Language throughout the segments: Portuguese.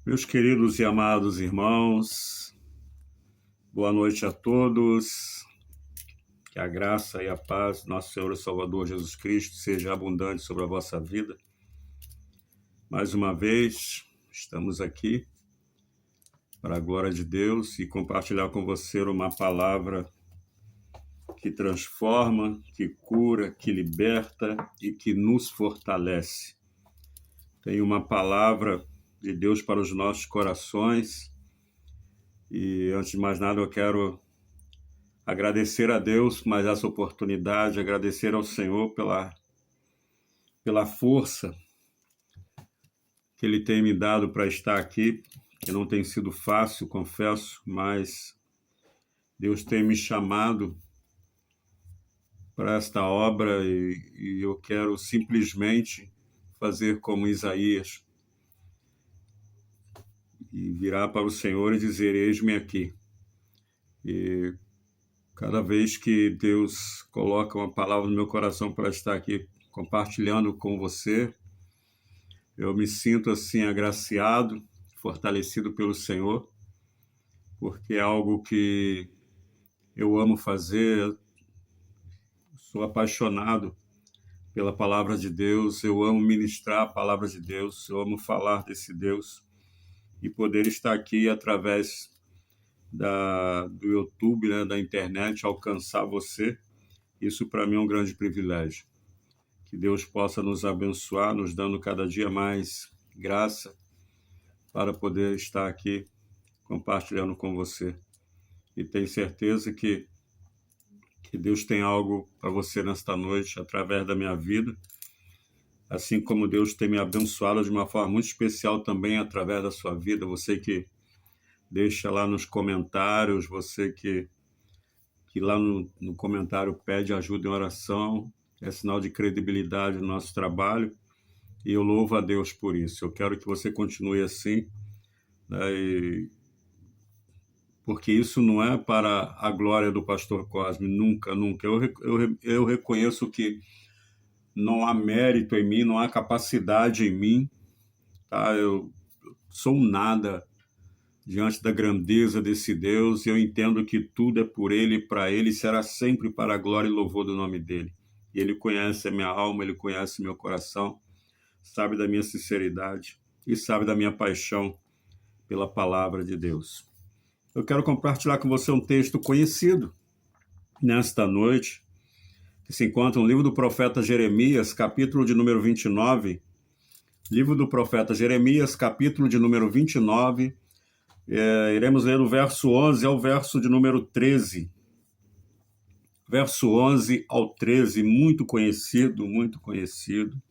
Meus queridos e amados irmãos, boa noite a todos. Que a graça e a paz do nosso Senhor e Salvador Jesus Cristo seja abundante sobre a vossa vida. Mais uma vez, estamos aqui para a glória de Deus e compartilhar com você uma palavra que transforma, que cura, que liberta e que nos fortalece. Tem uma palavra de Deus para os nossos corações. E antes de mais nada eu quero agradecer a Deus mais essa oportunidade, agradecer ao Senhor pela força que Ele tem me dado para estar aqui, que não tem sido fácil, confesso, mas Deus tem me chamado para esta obra e eu quero simplesmente fazer como Isaías e virar para o Senhor e dizer: eis-me aqui. E cada vez que Deus coloca uma palavra no meu coração para estar aqui compartilhando com você, eu me sinto assim agraciado, fortalecido pelo Senhor, porque é algo que eu amo fazer, sou apaixonado pela palavra de Deus, eu amo ministrar a palavra de Deus, eu amo falar desse Deus e poder estar aqui através do YouTube, né, da internet, alcançar você. Isso para mim é um grande privilégio. Que Deus possa nos abençoar, nos dando cada dia mais graça para poder estar aqui compartilhando com você. E tenho certeza que Deus tem algo para você nesta noite, através da minha vida, assim como Deus tem me abençoado de uma forma muito especial também através da sua vida. Você que deixa lá nos comentários, você que lá no comentário pede ajuda em oração, é sinal de credibilidade no nosso trabalho, e eu louvo a Deus por isso. Eu quero que você continue assim, né, porque isso não é para a glória do pastor Cosme, nunca, nunca. Eu reconheço que não há mérito em mim, não há capacidade em mim, tá? Eu sou um nada diante da grandeza desse Deus, e eu entendo que tudo é por Ele e para Ele, será sempre para a glória e louvor do nome dEle. E Ele conhece a minha alma, Ele conhece o meu coração, sabe da minha sinceridade e sabe da minha paixão pela palavra de Deus. Eu quero compartilhar com você um texto conhecido nesta noite, que se encontra no livro do profeta Jeremias, capítulo de número 29. Livro do profeta Jeremias, capítulo de número 29. Iremos ler o verso 11 ao verso de número 13. Verso 11 ao 13, muito conhecido, muito conhecido.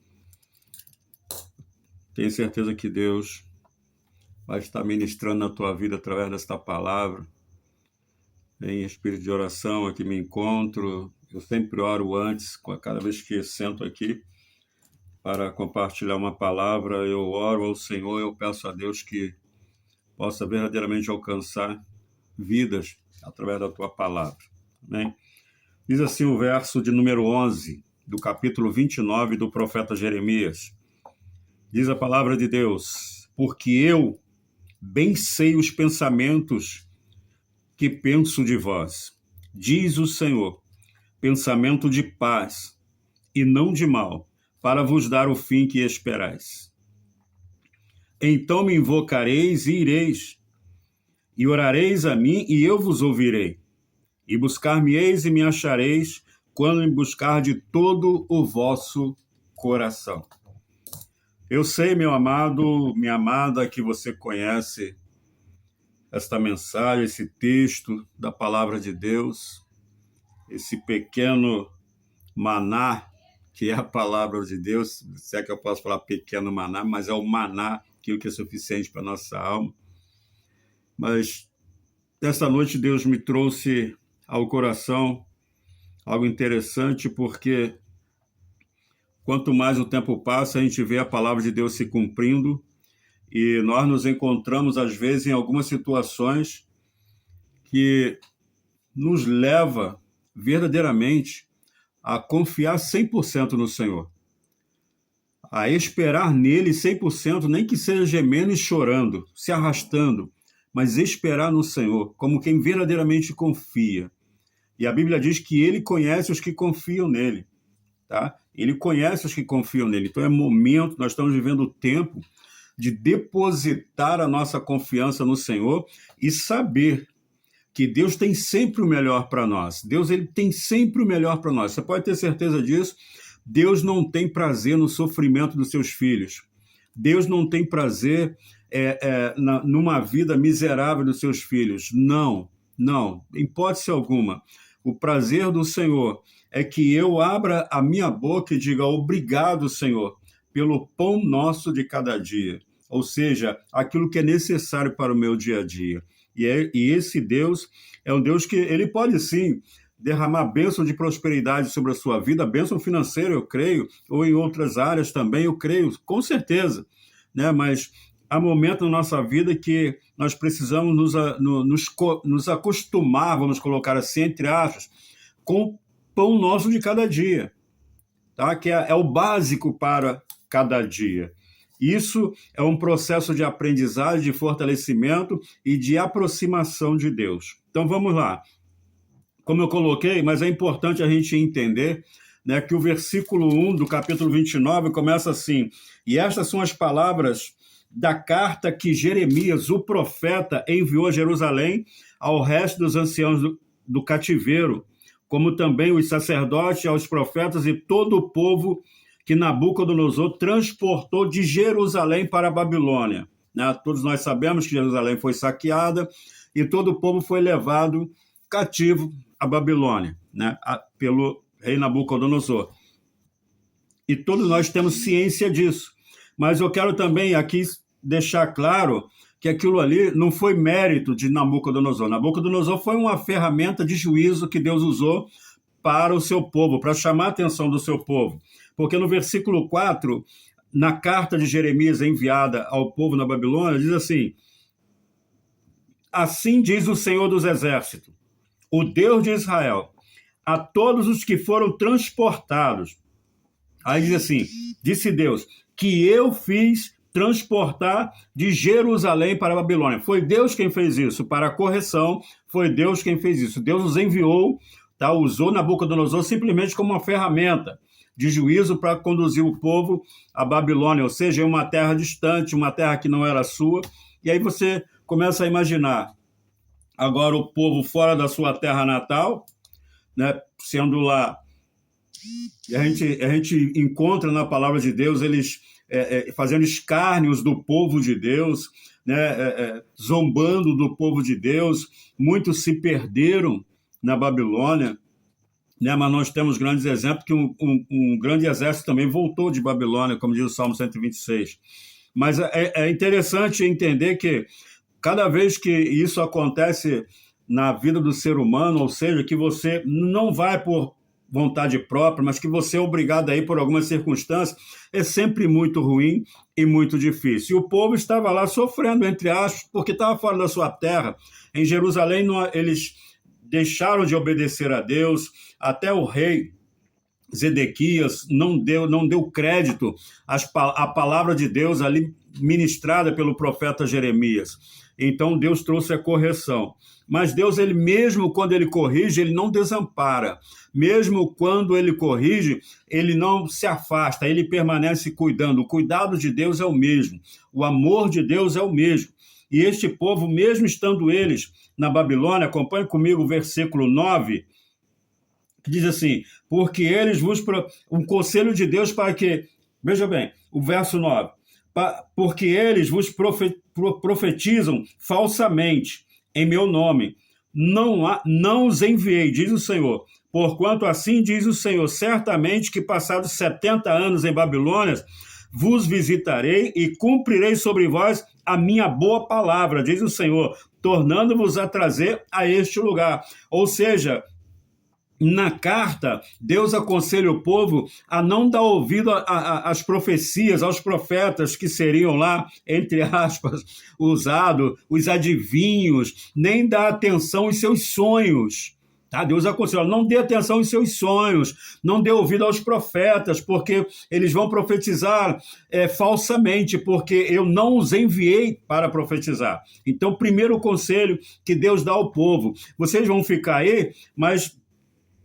Tenho certeza que Deus vai estar ministrando na tua vida através desta palavra. Em espírito de oração aqui me encontro. Eu sempre oro antes, cada vez que sento aqui para compartilhar uma palavra, eu oro ao Senhor, eu peço a Deus que possa verdadeiramente alcançar vidas através da tua palavra. Amém? Diz assim o verso de número 11, do capítulo 29 do profeta Jeremias. Diz a palavra de Deus: porque eu bem sei os pensamentos que penso de vós, diz o Senhor, pensamento de paz e não de mal, para vos dar o fim que esperais. Então me invocareis e ireis, e orareis a mim, e eu vos ouvirei. E buscar-me-eis e me achareis, quando me buscar de todo o vosso coração. Eu sei, meu amado, minha amada, que você conhece esta mensagem, esse texto da palavra de Deus, esse pequeno maná, que é a palavra de Deus, se é que eu posso falar pequeno maná, mas é o maná, aquilo que é suficiente para a nossa alma. Mas nesta noite Deus me trouxe ao coração algo interessante, porque quanto mais o tempo passa, a gente vê a palavra de Deus se cumprindo, e nós nos encontramos, às vezes, em algumas situações que nos leva verdadeiramente a confiar 100% no Senhor. a esperar nele 100%, nem que seja gemendo e chorando, se arrastando, mas esperar no Senhor, como quem verdadeiramente confia. E a Bíblia diz que ele conhece os que confiam nele, tá? Ele conhece os que confiam nele. Então é momento, nós estamos vivendo o tempo de depositar a nossa confiança no Senhor e saber que Deus tem sempre o melhor para nós. Deus, ele tem sempre o melhor para nós. Você pode ter certeza disso. Deus não tem prazer no sofrimento dos seus filhos. Deus não tem prazer numa vida miserável dos seus filhos. Não, em hipótese alguma. O prazer do Senhor é que eu abra a minha boca e diga obrigado, Senhor, pelo pão nosso de cada dia. Ou seja, aquilo que é necessário para o meu dia a dia. E esse Deus é um Deus que ele pode sim derramar bênção de prosperidade sobre a sua vida, bênção financeira, eu creio, ou em outras áreas também, eu creio, com certeza, né? Mas há momentos na nossa vida que nós precisamos nos acostumar, vamos colocar assim, entre aspas, com o pão nosso de cada dia, tá? Que é o básico para cada dia. Isso é um processo de aprendizagem, de fortalecimento e de aproximação de Deus. Então vamos lá. Como eu coloquei, mas é importante a gente entender, né, que o versículo 1 do capítulo 29 começa assim: e estas são as palavras da carta que Jeremias, o profeta, enviou a Jerusalém ao resto dos anciãos do cativeiro, como também os sacerdotes, aos profetas e todo o povo que Nabucodonosor transportou de Jerusalém para a Babilônia. Né? Todos nós sabemos que Jerusalém foi saqueada e todo o povo foi levado cativo à Babilônia, né? Pelo rei Nabucodonosor. E todos nós temos ciência disso. Mas eu quero também aqui deixar claro que aquilo ali não foi mérito de Nabucodonosor. Nabucodonosor foi uma ferramenta de juízo que Deus usou para o seu povo, para chamar a atenção do seu povo. Porque no versículo 4, na carta de Jeremias enviada ao povo na Babilônia, diz assim: assim diz o Senhor dos Exércitos, o Deus de Israel, a todos os que foram transportados. Aí diz assim, disse Deus, que eu fiz transportar de Jerusalém para a Babilônia. Foi Deus quem fez isso, para a correção, foi Deus quem fez isso. Deus os enviou, tá? Usou Nabucodonosor simplesmente como uma ferramenta de juízo para conduzir o povo à Babilônia, ou seja, em uma terra distante, uma terra que não era sua. E aí você começa a imaginar agora o povo fora da sua terra natal, né, sendo lá. A gente encontra na palavra de Deus eles fazendo escárnios do povo de Deus, né, zombando do povo de Deus. Muitos se perderam na Babilônia, né, mas nós temos grandes exemplos que um grande exército também voltou de Babilônia, como diz o Salmo 126. Mas é interessante entender que cada vez que isso acontece na vida do ser humano, ou seja, que você não vai por vontade própria, mas que você é obrigado a ir por algumas circunstâncias, é sempre muito ruim e muito difícil. E o povo estava lá sofrendo, entre aspas, porque estava fora da sua terra. Em Jerusalém, eles deixaram de obedecer a Deus, até o rei Zedequias não deu crédito à palavra de Deus ali ministrada pelo profeta Jeremias. Então Deus trouxe a correção. Mas Deus, ele mesmo quando ele corrige, ele não desampara. Mesmo quando ele corrige, ele não se afasta, ele permanece cuidando. O cuidado de Deus é o mesmo. O amor de Deus é o mesmo. E este povo, mesmo estando eles na Babilônia, acompanhe comigo o versículo 9, que diz assim, porque eles um conselho de Deus para que, veja bem, o verso 9, porque eles vos profetizam falsamente em meu nome, não os enviei, diz o Senhor, porquanto assim diz o Senhor, certamente que passados 70 anos em Babilônia, vos visitarei e cumprirei sobre vós a minha boa palavra, diz o Senhor, tornando-vos a trazer a este lugar. Ou seja, na carta, Deus aconselha o povo a não dar ouvido às profecias, aos profetas que seriam lá, entre aspas, usados, os adivinhos, nem dar atenção aos seus sonhos, Tá? Deus aconselha, não dê atenção em seus sonhos, não dê ouvido aos profetas, porque eles vão profetizar falsamente, porque eu não os enviei para profetizar. Então, primeiro conselho que Deus dá ao povo, vocês vão ficar aí, mas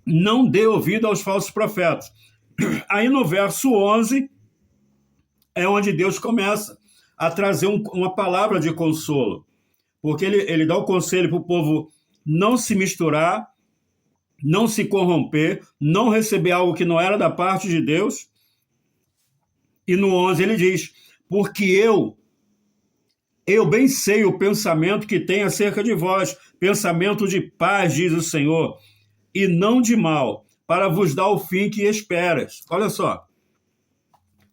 não dê ouvido aos falsos profetas. Aí no verso 11, é onde Deus começa a trazer uma palavra de consolo, porque ele dá o conselho para o povo não se misturar, não se corromper, não receber algo que não era da parte de Deus. E no 11 ele diz, porque eu bem sei o pensamento que tenho acerca de vós, pensamento de paz, diz o Senhor, e não de mal, para vos dar o fim que esperas. Olha só,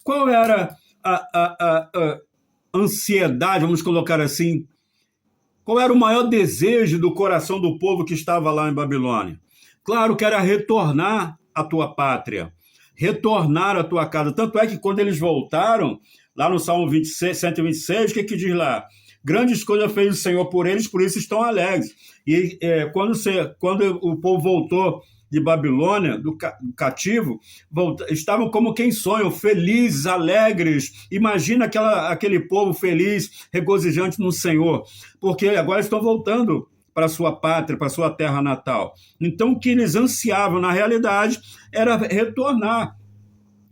qual era a ansiedade, vamos colocar assim, qual era o maior desejo do coração do povo que estava lá em Babilônia? Claro que era retornar à tua pátria, retornar à tua casa. Tanto é que quando eles voltaram, lá no Salmo 126, o que diz lá? Grandes coisas fez o Senhor por eles, por isso estão alegres. E quando o povo voltou de Babilônia, do cativo, estavam como quem sonham, felizes, alegres. Imagina aquele povo feliz, regozijante no Senhor, porque agora estão voltando para a sua pátria, para a sua terra natal. Então, o que eles ansiavam, na realidade, era retornar.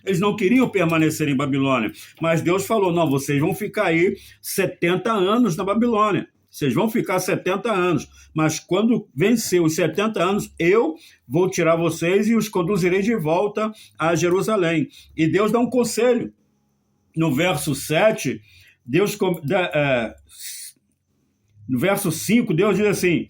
Eles não queriam permanecer em Babilônia, mas Deus falou, não, vocês vão ficar aí 70 anos na Babilônia. Vocês vão ficar 70 anos, mas quando vencer os 70 anos, eu vou tirar vocês e os conduzirei de volta a Jerusalém. E Deus dá um conselho. No verso 7, no verso 5, Deus diz assim,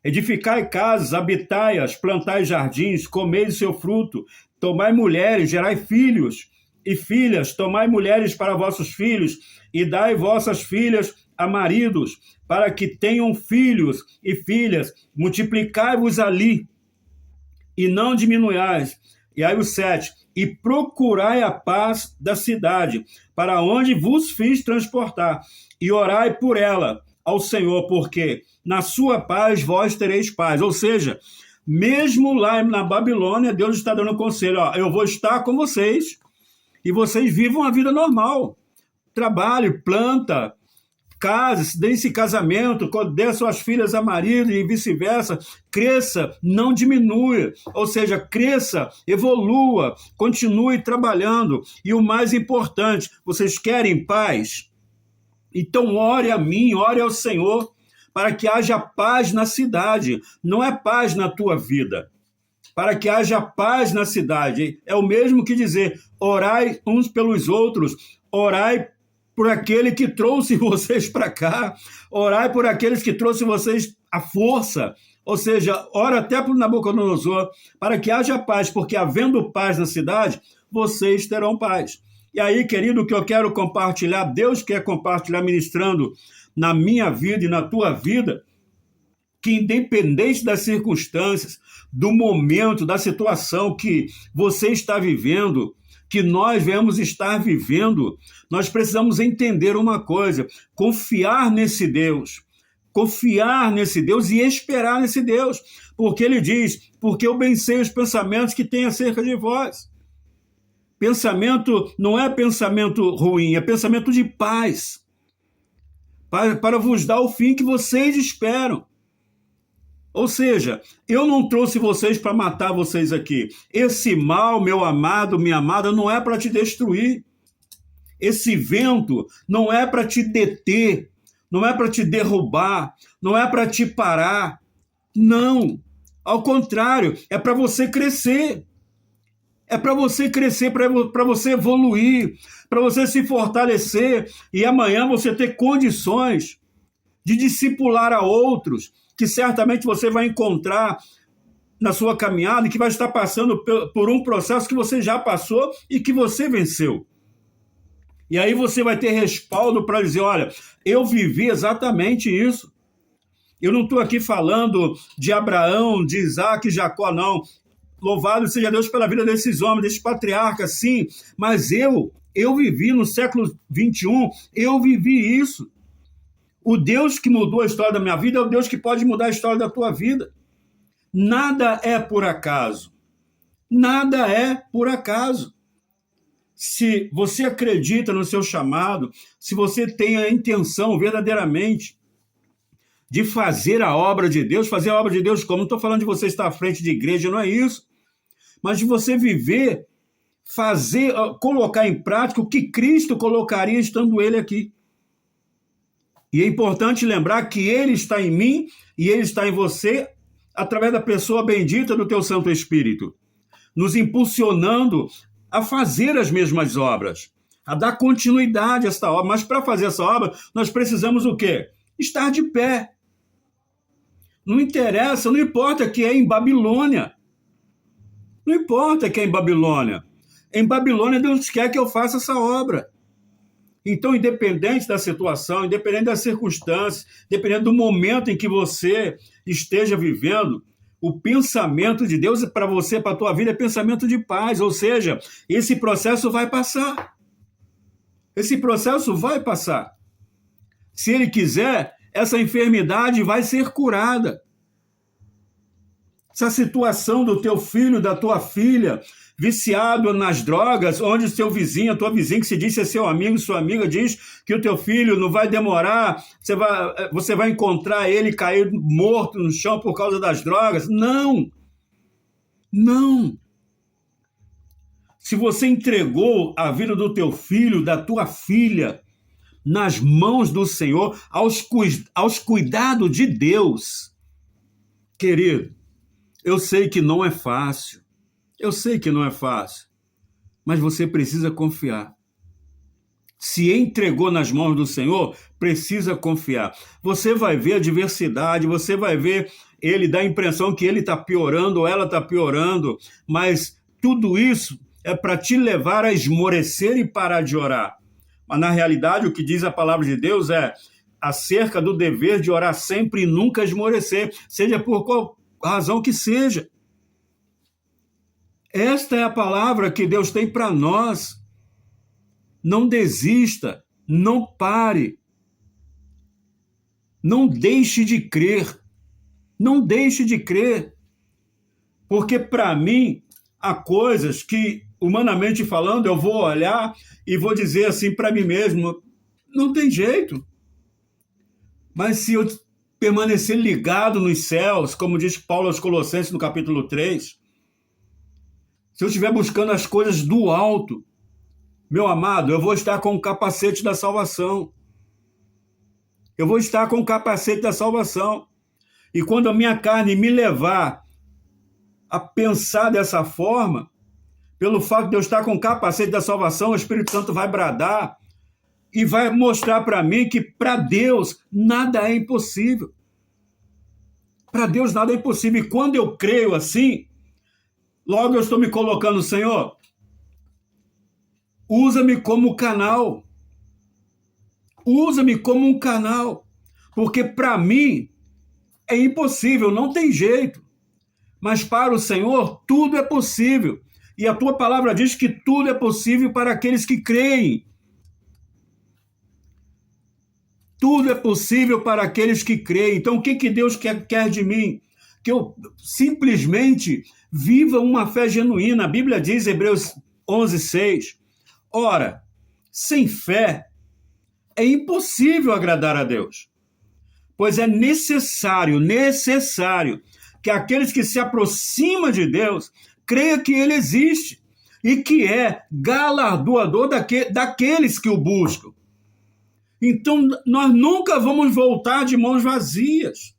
edificai casas, habitai-as, plantai jardins, comei o seu fruto, tomai mulheres, gerai filhos e filhas, tomai mulheres para vossos filhos e dai vossas filhas a maridos, para que tenham filhos e filhas, multiplicai-vos ali e não diminuais. E aí o 7, e procurai a paz da cidade, para onde vos fiz transportar, e orai por ela ao Senhor, porque na sua paz vós tereis paz. Ou seja, mesmo lá na Babilônia, Deus está dando conselho, ó, eu vou estar com vocês, e vocês vivam a vida normal. Trabalhe, planta, case, dê-se casamento, dê suas filhas a marido e vice-versa, cresça, não diminua, ou seja, cresça, evolua, continue trabalhando. E o mais importante, vocês querem paz? Então ore a mim, ore ao Senhor, para que haja paz na cidade, não é paz na tua vida. Para que haja paz na cidade, é o mesmo que dizer, orai uns pelos outros, orai por aquele que trouxe vocês para cá, orai por aqueles que trouxe vocês à força, ou seja, ora até por Nabucodonosor, para que haja paz, porque havendo paz na cidade, vocês terão paz. E aí, querido, o que eu quero compartilhar, Deus quer compartilhar ministrando na minha vida e na tua vida, que independente das circunstâncias, do momento, da situação que você está vivendo, que nós vamos estar vivendo, nós precisamos entender uma coisa, confiar nesse Deus e esperar nesse Deus, porque ele diz, porque eu bem sei os pensamentos que tem acerca de vós. Pensamento não é pensamento ruim, é pensamento de paz, para vos dar o fim que vocês esperam. Ou seja, eu não trouxe vocês para matar vocês aqui. Esse mal, meu amado, minha amada, não é para te destruir. Esse vento não é para te deter, não é para te derrubar, não é para te parar. Não. Ao contrário, é para você crescer. É para você crescer, para você evoluir, para você se fortalecer e amanhã você ter condições de discipular a outros, que certamente você vai encontrar na sua caminhada e que vai estar passando por um processo que você já passou e que você venceu. E aí você vai ter respaldo para dizer, olha, eu vivi exatamente isso. Eu não estou aqui falando de Abraão, de Isaac e Jacó, não. Louvado seja Deus pela vida desses homens, desses patriarcas, sim. Mas eu vivi no século 21, eu vivi isso. O Deus que mudou a história da minha vida é o Deus que pode mudar a história da tua vida. Nada é por acaso. Nada é por acaso. Se você acredita no seu chamado, se você tem a intenção verdadeiramente de fazer a obra de Deus, fazer a obra de Deus como? Não estou falando de você estar à frente de igreja, não é isso. Mas de você viver, fazer, colocar em prática o que Cristo colocaria estando Ele aqui. E é importante lembrar que Ele está em mim e Ele está em você através da pessoa bendita do Teu Santo Espírito, nos impulsionando a fazer as mesmas obras, a dar continuidade a esta obra. Mas para fazer essa obra, nós precisamos o quê? Estar de pé. Não interessa, não importa que é em Babilônia. Não importa que é em Babilônia. Em Babilônia, Deus quer que eu faça essa obra. Então, independente da situação, independente das circunstâncias, independente do momento em que você esteja vivendo, o pensamento de Deus para você, para a tua vida, é pensamento de paz. Ou seja, esse processo vai passar. Esse processo vai passar. Se Ele quiser, essa enfermidade vai ser curada. Essa situação do teu filho, da tua filha, viciado nas drogas, onde o seu vizinho, a tua vizinha que se diz ser seu amigo, sua amiga, diz que o teu filho não vai demorar, você vai encontrar ele cair morto no chão por causa das drogas. Não! Não! Se você entregou a vida do teu filho, da tua filha, nas mãos do Senhor, aos cuidados de Deus, querido, eu sei que não é fácil. Eu sei que não é fácil. Mas você precisa confiar. Se entregou nas mãos do Senhor, precisa confiar. Você vai ver a diversidade, você vai ver ele dá a impressão que ele está piorando ou ela está piorando, mas tudo isso é para te levar a esmorecer e parar de orar. Mas na realidade o que diz a palavra de Deus é acerca do dever de orar sempre e nunca esmorecer, seja por qual razão que seja. Esta é a palavra que Deus tem para nós. Não desista, não pare, não deixe de crer, não deixe de crer, porque para mim há coisas que, humanamente falando, eu vou olhar e vou dizer assim para mim mesmo, não tem jeito. Mas se eu permanecer ligado nos céus, como diz Paulo aos Colossenses no capítulo 3, se eu estiver buscando as coisas do alto, meu amado, eu vou estar com o capacete da salvação. Eu vou estar com o capacete da salvação. E quando a minha carne me levar a pensar dessa forma, pelo fato de eu estar com o capacete da salvação, o Espírito Santo vai bradar e vai mostrar para mim que para Deus nada é impossível. Para Deus nada é impossível. E quando eu creio assim, logo eu estou me colocando, Senhor, usa-me como canal. Usa-me como um canal. Porque para mim é impossível, não tem jeito. Mas para o Senhor tudo é possível. E a tua palavra diz que tudo é possível para aqueles que creem. Tudo é possível para aqueles que creem. Então, o que Deus quer de mim? Que eu simplesmente viva uma fé genuína. A Bíblia diz, Hebreus 11:6, ora, sem fé é impossível agradar a Deus, pois é necessário que aqueles que se aproximam de Deus creiam que Ele existe e que é galardoador daqueles que o buscam. Então, nós nunca vamos voltar de mãos vazias.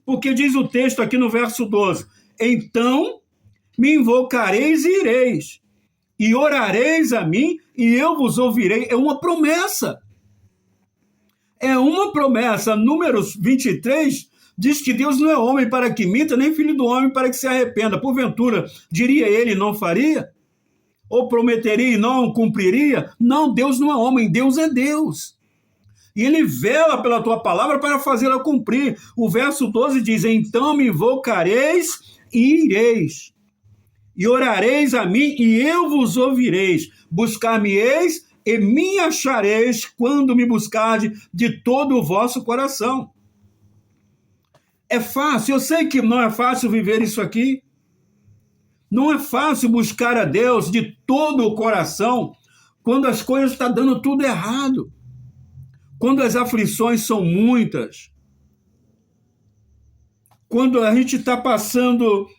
Porque diz o texto aqui no verso 12, então me invocareis e ireis, e orareis a mim, e eu vos ouvirei. É uma promessa. É uma promessa. Números 23 diz que Deus não é homem para que minta, nem filho do homem para que se arrependa. Porventura, diria ele e não faria? Ou prometeria e não cumpriria? Não, Deus não é homem, Deus é Deus. E Ele vela pela tua palavra para fazê-la cumprir. O verso 12 diz, então me invocareis e ireis, e orareis a mim, e eu vos ouvireis. Buscar-me-eis e me achareis quando me buscardes de todo o vosso coração. É fácil, eu sei que não é fácil viver isso aqui. Não é fácil buscar a Deus de todo o coração quando as coisas estão dando tudo errado. Quando as aflições são muitas. Quando a gente está passando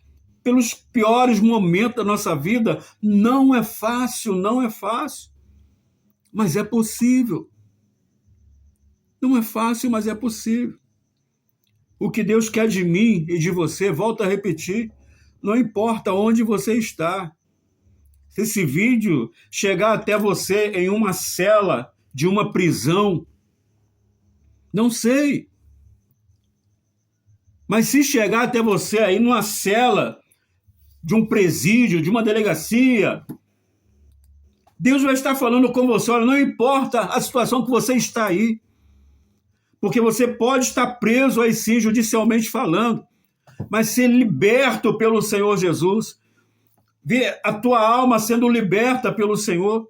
pelos piores momentos da nossa vida, não é fácil, não é fácil. Mas é possível. Não é fácil, mas é possível. O que Deus quer de mim e de você, volto a repetir, não importa onde você está. Se esse vídeo chegar até você em uma cela de uma prisão, não sei. Mas se chegar até você aí numa cela de um presídio, de uma delegacia, Deus vai estar falando com você, olha, não importa a situação que você está aí, porque você pode estar preso aí sim, judicialmente falando, mas ser liberto pelo Senhor Jesus, ver a tua alma sendo liberta pelo Senhor,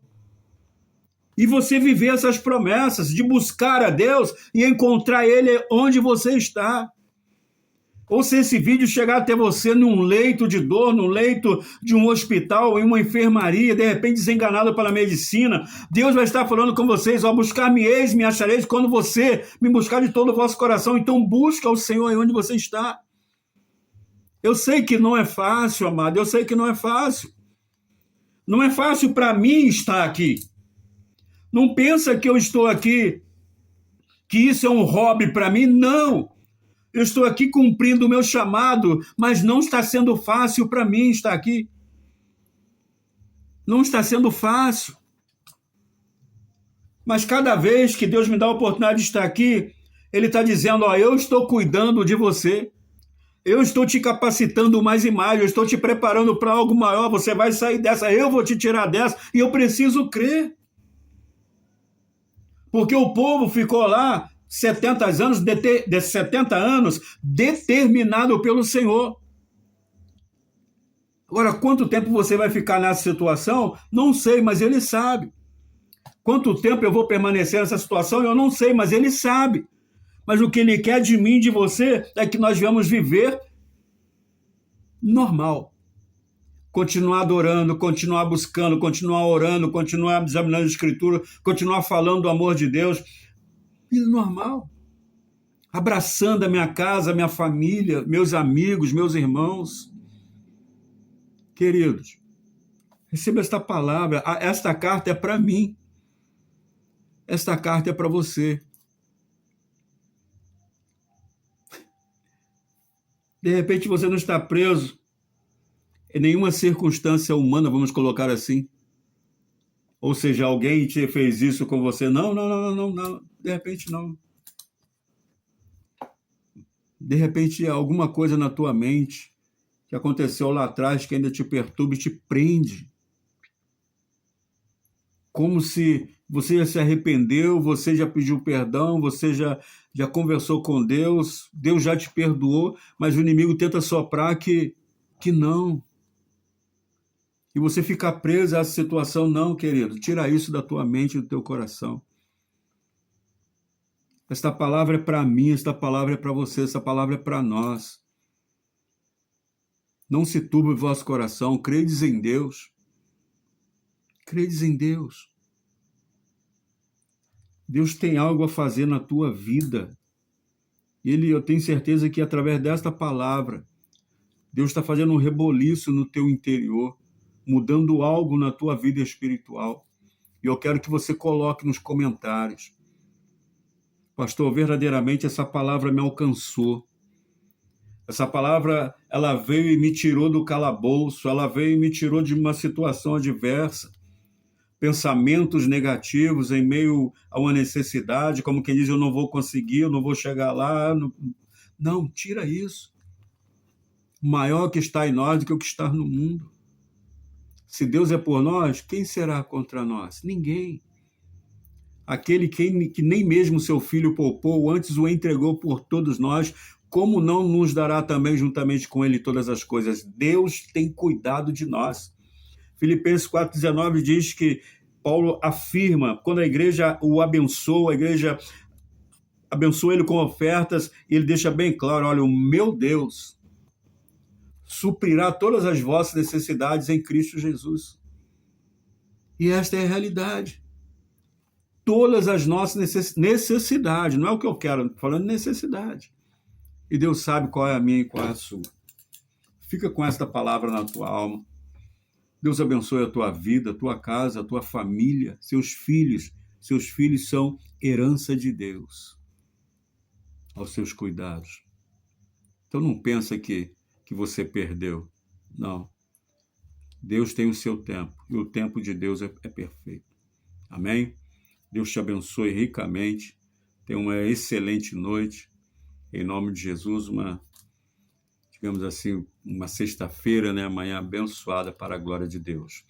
e você viver essas promessas de buscar a Deus e encontrar Ele onde você está. Ou se esse vídeo chegar até você num leito de dor, num leito de um hospital, em uma enfermaria, de repente desenganado pela medicina, Deus vai estar falando com vocês, ó, buscar-me-eis, me achareis, quando você me buscar de todo o vosso coração. Então busca o Senhor aí onde você está. Eu sei que não é fácil, amado, eu sei que não é fácil. Não é fácil para mim estar aqui. Não pensa que eu estou aqui, que isso é um hobby para mim, não. Eu estou aqui cumprindo o meu chamado, mas não está sendo fácil para mim estar aqui. Não está sendo fácil. Mas cada vez que Deus me dá a oportunidade de estar aqui, Ele está dizendo, ó, eu estou cuidando de você. Eu estou te capacitando mais e mais, eu estou te preparando para algo maior, você vai sair dessa, eu vou te tirar dessa, e eu preciso crer. Porque o povo ficou lá 70 anos determinado pelo Senhor. Agora, quanto tempo você vai ficar nessa situação? Não sei, mas Ele sabe. Quanto tempo eu vou permanecer nessa situação? Eu não sei, mas Ele sabe. Mas o que Ele quer de mim, de você, é que nós venhamos viver normal. Continuar adorando, continuar buscando, continuar orando, continuar examinando a Escritura, continuar falando do amor de Deus. Vida normal. Abraçando a minha casa, a minha família, meus amigos, meus irmãos. Queridos, receba esta palavra. Esta carta é para mim. Esta carta é para você. De repente você não está preso em nenhuma circunstância humana, vamos colocar assim. Ou seja, alguém te fez isso com você. Não. De repente não. De repente alguma coisa na tua mente que aconteceu lá atrás que ainda te perturba e te prende. Como se você já se arrependeu, você já pediu perdão, você já conversou com Deus, Deus já te perdoou, mas o inimigo tenta soprar que não. E você fica preso a essa situação. Não, querido, tira isso da tua mente e do teu coração. Esta palavra é para mim, esta palavra é para você, esta palavra é para nós. Não se turbe o vosso coração, credes em Deus. Credes em Deus. Deus tem algo a fazer na tua vida. Eu tenho certeza que através desta palavra, Deus está fazendo um reboliço no teu interior, mudando algo na tua vida espiritual. E eu quero que você coloque nos comentários. Pastor, verdadeiramente essa palavra me alcançou. Essa palavra, ela veio e me tirou do calabouço, ela veio e me tirou de uma situação adversa. Pensamentos negativos em meio a uma necessidade, como quem diz, eu não vou conseguir, eu não vou chegar lá. Não, tira isso. Maior que está em nós do que o que está no mundo. Se Deus é por nós, quem será contra nós? Ninguém. Aquele que nem mesmo seu filho poupou, antes o entregou por todos nós, como não nos dará também juntamente com ele todas as coisas? Deus tem cuidado de nós. Filipenses 4,19 diz que Paulo afirma, quando a igreja o abençoa, a igreja abençoa ele com ofertas, e ele deixa bem claro, olha, o meu Deus suprirá todas as vossas necessidades em Cristo Jesus. E esta é a realidade. Todas as nossas necessidades, não é o que eu quero, estou falando de necessidade. E Deus sabe qual é a minha e qual é a sua. Fica com esta palavra na tua alma. Deus abençoe a tua vida, a tua casa, a tua família, seus filhos. Seus filhos são herança de Deus, aos seus cuidados. Então não pensa que você perdeu. Não. Deus tem o seu tempo, e o tempo de Deus é perfeito. Amém? Deus te abençoe ricamente. Tenha uma excelente noite. Em nome de Jesus, digamos assim, uma sexta-feira, né? Amanhã abençoada para a glória de Deus.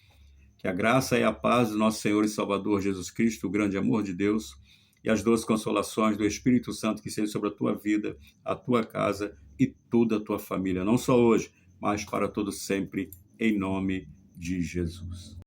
Que a graça e a paz do nosso Senhor e Salvador Jesus Cristo, o grande amor de Deus e as doces consolações do Espírito Santo que seja sobre a tua vida, a tua casa e toda a tua família, não só hoje, mas para todo sempre, em nome de Jesus.